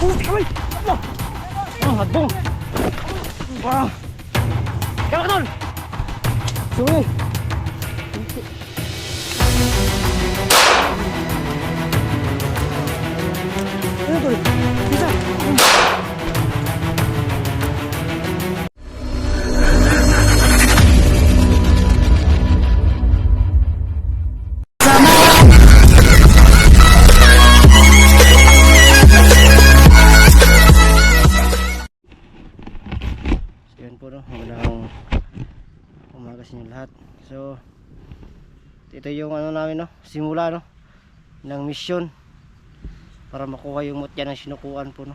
Kamay! Hadbong! Kaya tol! Suwi! Ano tol? Bisa! Magandang umaga sa inyo lahat. So ito yung namin simula ng mission para makuha yung mutya ng sinukuan po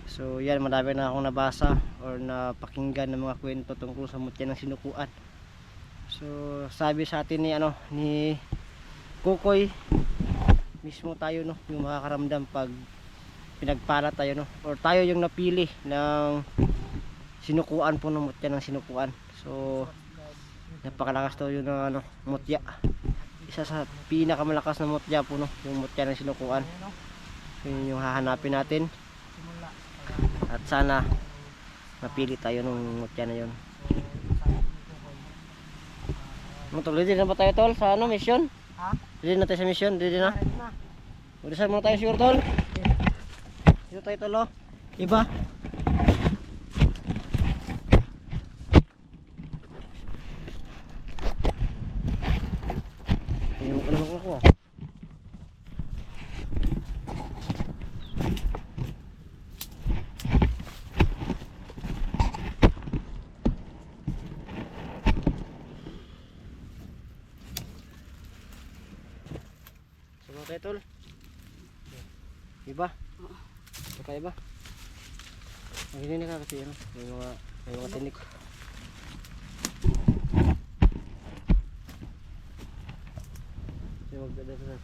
So yan, marami na akong nabasa or napakinggan ng mga kwento tungkol sa mutya ng sinukuan. So sabi sa atin ni Kukoy, mismo tayo yung makakaramdam pag pinagpala tayo or tayo yung napili ng sinukuan po ng mutya ng sinukuan. So napakalakas to yun ng mutya. Isa sa pinakamalakas na mutya po yung mutya ng sinukuan. Yun yung hahanapin natin. At sana mapili tayo ng mutya na yun. Ready na ba tayo tol sa mission? Ha? Ready na tayo sa mission? Ready na? Ulisan muna tayo sure tol. Dito tayo tol Iba? Sama kayo tol. Iba? Kakaiba? Ang hindi na kasi may mga tinik. Yung magdadasal.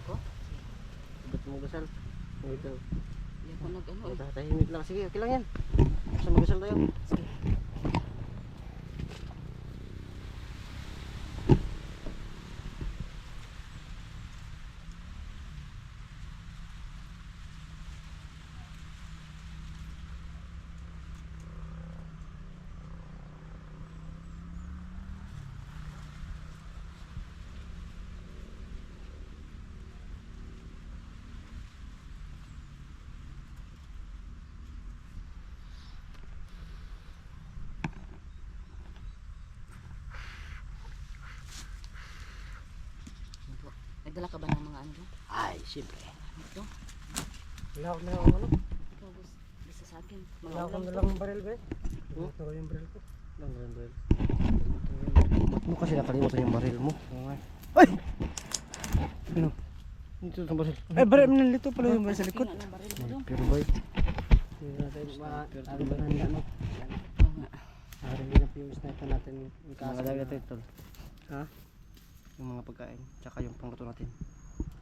Ako? Ba't mo gasal? Ito. Hindi ako nag Tahimik lang. Sige, okay lang yan. Basta magasal tayo. Sige. Nagdala ka ba ng mga Ay, siyempre. Ito? Wala akong nalang Ikaw gusto sa akin. Wala akong nalang baril ba? Ito yung baril ko. Lang baril. Ba't mo kasi nakalimutan yung baril mo? Ay! Ano? Dito ang baril. Ay, baril mo nalito pala yung baril sa likod. Pero boy. Hindi natin maaaring na Aaring din ang fuse na ito natin. Mga dami natin ito. Ha? Yung mga pagkain, tsaka yung pangluto natin.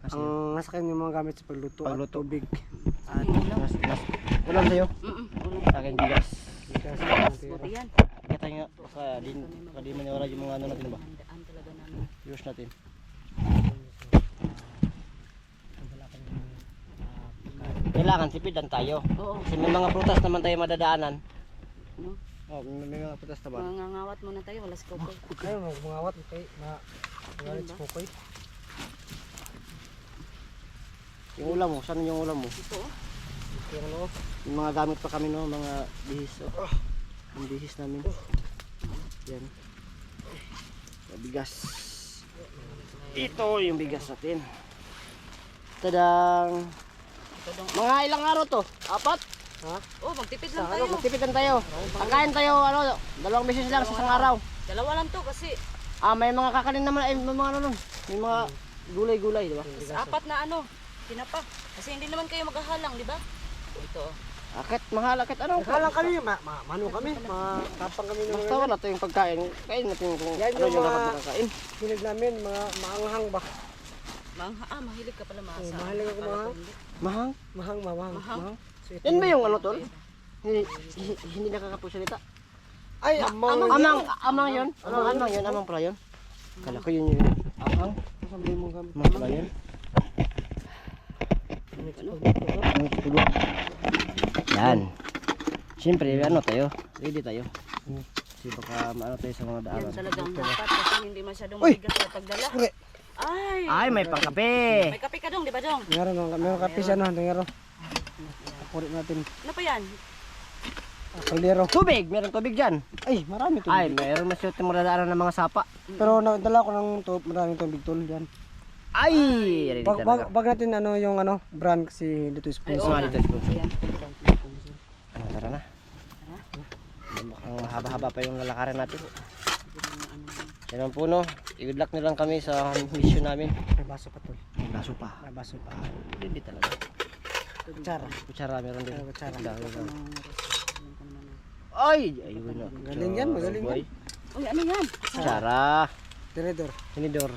Kasi ang nasa kayo yung mga gamit sa pagluto at tubig. At ulam sa'yo? Sa akin bigas. Bigas. Buti yan. Kita nga, di maniwala yung mga natin ba? Handaan talaga namin. Viewers natin. Kailangan sipidan tayo. Oo. Kasi may mga prutas naman tayo madadaanan. Ano? May mga prutas naman. Mangangawat muna tayo, wala si Kokoy. Ay, mangangawat kay Galit si Kokoy. Yung ulam mo, saan yung ulam mo? Ito Yung mga gamit pa kami mga bihis yung bihis namin. Yan. Bigas. Ito yung bigas natin. Tadang! Mga ilang araw to? 4? Ha? Oh, magtipid lang tayo. Magtipidan tayo. Pagkain tayo 2 beses lang sa isang araw. Dalawa lang to kasi May mga kakanin naman, may mga may mga gulay-gulay, di ba? 4 na tinapa. Kasi hindi naman kayo maghahalang, di ba? Ito. Mahal, Halang kami, mano kami, matapang kami ng basta wala tayong pagkain. Kain natin kung yan ano yung yung mga dapat makakain. hilig namin, mga maanghang ba? Mahilig ka pala maasa. Mahilig ako mahang. Mahang? Mahang. Mahang? Yan ba yung tol? Hindi nakakapagsalita. Ay, amang Amang yun? Amang pala yun? Kala ko yun yung amang. Sabi mo gamit. Amang pala yun? ano? Yan. Siyempre, ano tayo? Ready tayo. Kasi baka maano tayo sa mga Yan daanan. talagang dapat kasi hindi masyadong Uy! mabigat sa pagdala. Ure. Ay, May pangkape. may kape ka dong, di ba dong? Meron kape siya no, tingero. Kurit natin. Ano pa yan? Kaldero. Tubig! Meron tubig dyan. Ay, marami to. Ay, meron masyot yung mga ng mga sapa. Pero nadala ko ng maraming tubig tol diyan. Ay! Ready talaga. Wag natin ano yung ano brand kasi dito Ay, sponsor. nga, dito, sponsor. Ayan. Ano, tara na. Mukhang mahaba-haba pa yung lalakarin natin. Yan ang puno. I-good luck nyo lang kami sa mission namin. May baso pa tol. Baso pa. May baso pa. Ready talaga. Kutsara. Kutsara meron din. Kutsara. Ay! Ayun na. Galing yan, magaling yan. Uy, ano yan? Kutsara. Tinidor. Tinidor.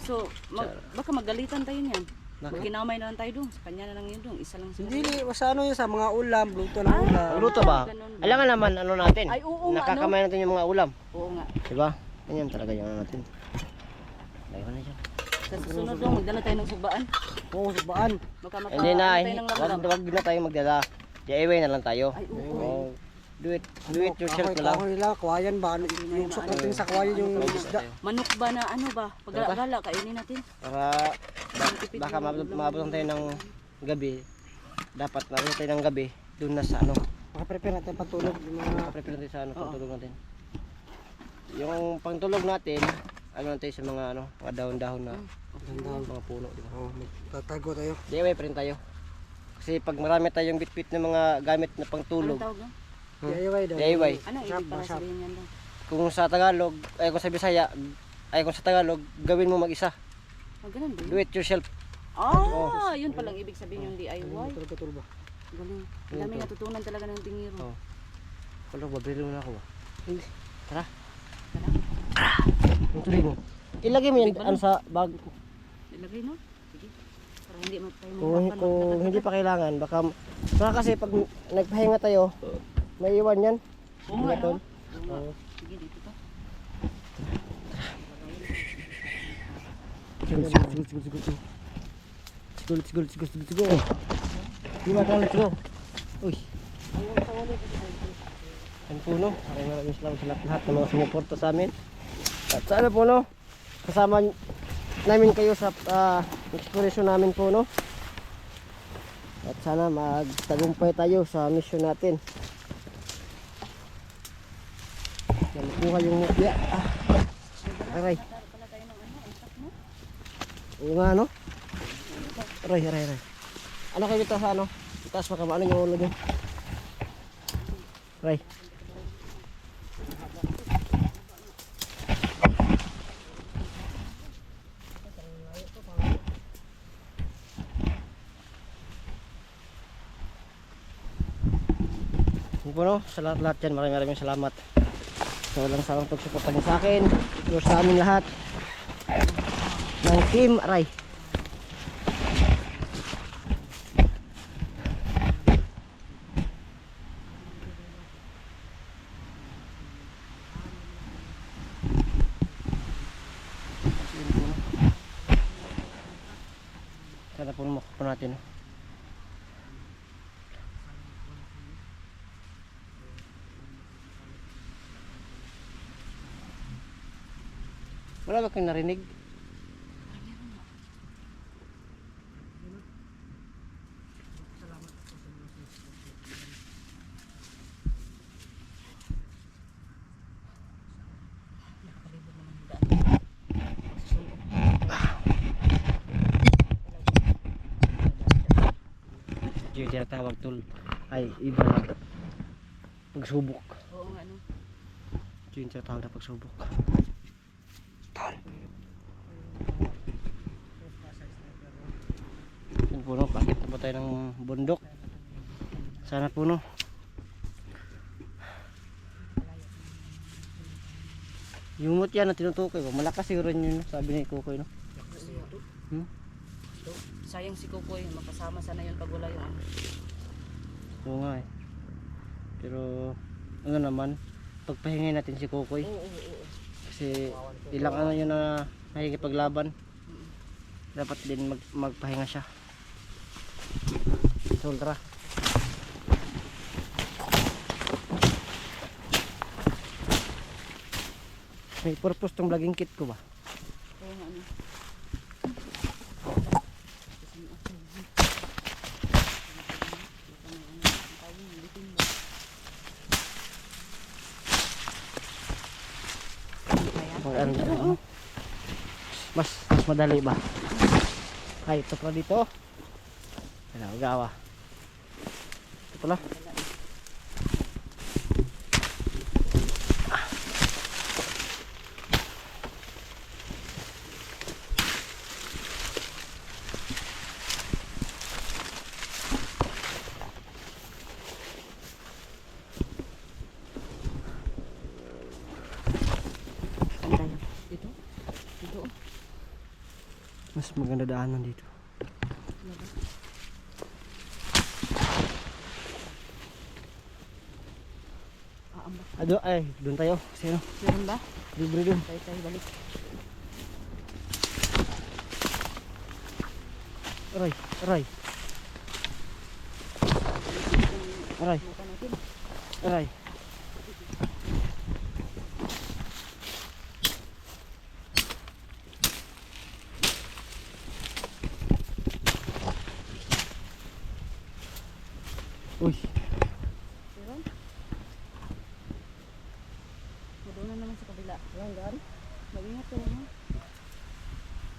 So, baka magalitan tayo niyan. Maginamay na lang tayo doon. Sa kanya na lang yun doon. Isa lang sila. Hindi sa ano yun sa mga ulam, luto ng ulam. Magluto ba? ganun. Alangan naman ano natin. Ay, oo nga, Nakakamay natin yung mga ulam. Oo nga. Diba? Ganyan talaga yung ano natin. Layo na dyan. Sa susunod doon, magdala tayo ng subaan. Oo, subaan. Baka Hindi na. tayo ng lamlam. Wag na tayo magdala. DIY na lang tayo. Ay, oo. Oh, do it yourself na lang. Kahoy nila, kawayan ba? Yung sok natin sa kawayan yung isda. Manok ba na ano ba? Pag-gala, kainin natin. Para baka maabot tayo ng gabi. Dapat maabot tayo ng gabi. Doon na sa ano. Makaprepare natin pantulog. Yung mga Prepare natin sa ano, pangtulog natin. Yung pangtulog natin, ano natin sa mga ano, mga dahon-dahon na mga puno, di ba? oh, tatago tayo. DIY pa rin tayo. Kasi pag marami tayong bitbit na mga gamit na pangtulog, Anong tawag doon? DIY daw. DIY. Ano ibig para sabihin yan doon? Kung sa Tagalog, ay kung sa Bisaya, ay kung sa Tagalog, gawin mo mag-isa. Ganun ba Do yun? it yourself. Yun palang ibig sabihin yung DIY. Betul ba? Galing. Ang dami natutunan talaga ng tingiro. Oh. Wala, babilo na ako ba? Hindi. Tara. Ang tuloy mo. Ilagay mo yan ano, sa bag. Ilagay no? Sige. Para hindi mo tayo Kung hindi pa kailangan, baka kasi pag nagpahinga tayo, may iwan yan. Oo nga, Tol. no? Oo nga. Sige, dito to. Let's go. Let's go. Uy. Ang puno. Maraming salamat sa lahat ng mga sumuporta sa amin. At sana po no, kasama namin kayo sa exploration namin po no. At sana magtagumpay tayo sa mission natin. Nakuha yung mukya. Aray. Oo nga no. Aray. Ano kayo dito sa ano? Itaas pa ano yung ulo nyo. Aray. Yun po no, sa lahat dyan, maraming salamat sa walang sawang pagsuporta niyo sa akin, sa aming lahat ng team Aray. Sana po makuha natin no? Wala ba kang narinig? Yung tinatawag tol ay iba na pagsubok. Oo nga, no? Yung tinatawag na pagsubok. Yan po no, pakit na po tayo ng bundok. Sana po no. Yung mutya na tinutukoy ko, malakas siguro yun, sabi ni Kukoy no. Sayang si Kukoy, makasama sana yun pag wala yung ano. Oo nga eh. Pero ano naman, pagpahingay natin si Kukoy. Oo. Kasi ilang ano yun na nakikipaglaban. Dapat din magpahinga siya. Tol, tara. May purpose tong vlogging kit ko ba? Kaya nga ano. Ano? Mas madali ba? Ay, ito pala dito. Ano, gawa. Ito pala. Dito? Dito? Mas maganda daanan dito. Aambak. Ado, ay, doon tayo. Sino? Meron ba? Libre doon. Tayo balik. Aray, aray. Aray, Mata natin. aray. Uy, Meron? Doon na naman sa kabila. Walang gaan? Mag-ingat ka naman.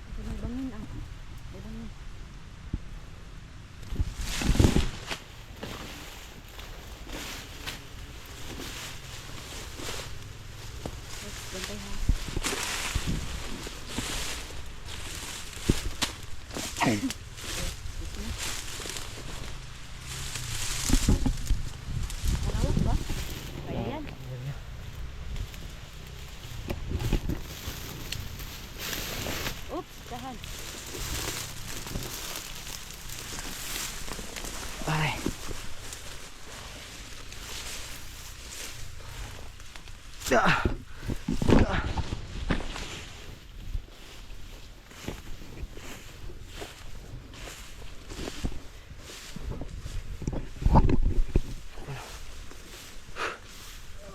Ito may bangin ah. May bangin. Yes, bantay ha. Malawak ba? Kaya yan. Oops, dahan. aray. Ah. Ah.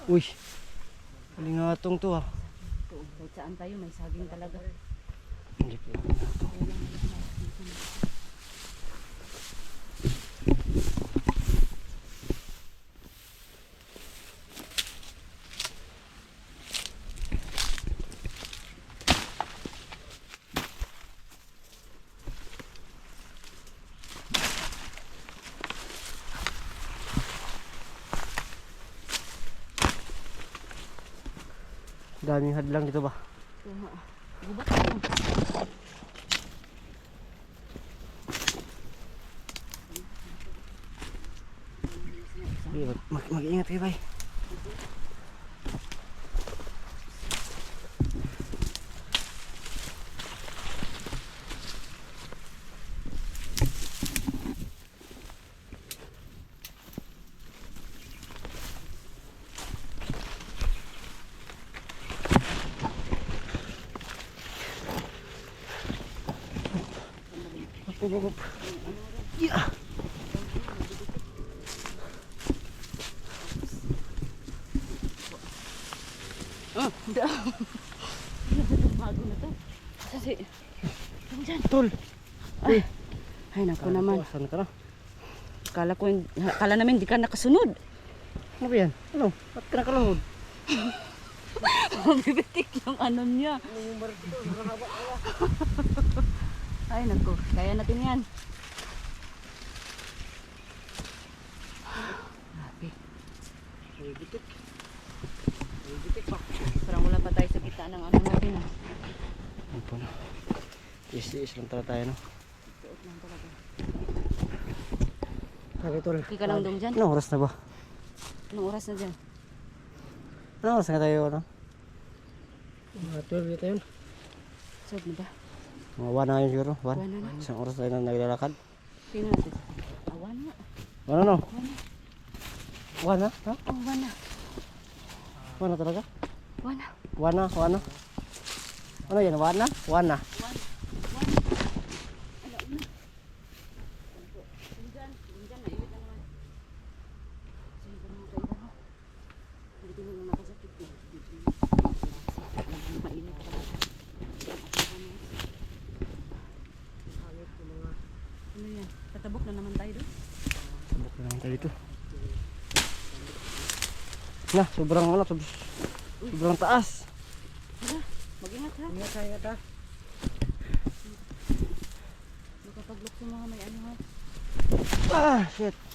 Uy, kalingatong to ah. Ito, kahit saan tayo, may saging talaga. Hindi po. Daming hadlang dito ba? Ito nga. Gubat ako. Sige, mag-ingat kayo bay. Up. Yeah. Hindi. Bago na to. Kasi, dyan. Tol. Ay, ay naku naman. Saan ka na? Kala namin di ka nakasunod. Ano ba yan? Ano? Ba't ka nakalahod? Mabibitik yung ano niya. Ay naku, kaya natin yan. Grabe. May bitik. Parang wala pa tayo sa kita ng ano natin ah. Ano po na? Is lang talaga tayo no? Suot lang talaga. Okay tol. Hindi ka lang doon dyan. Anong oras na ba? Anong oras na dyan? Anong oras na tayo ano? Mga 12 dito yun. Suot mo ba? Mga 1 na yun siguro. 1. One na. Isang oras tayo na naglalakad. Tingnan natin. Awan na. Ano no? Awan 1 na. na? Ha? Oh, awan na. 1 na talaga? Awan na. 1 na? 1 na? Ano yan? 1 na? 1 na? Na, sobrang ano, sobrang taas. Mag-ingat ha. Ingat ha, ingat ha. Magkapaglok sa mga may ano ha. Ah, shit.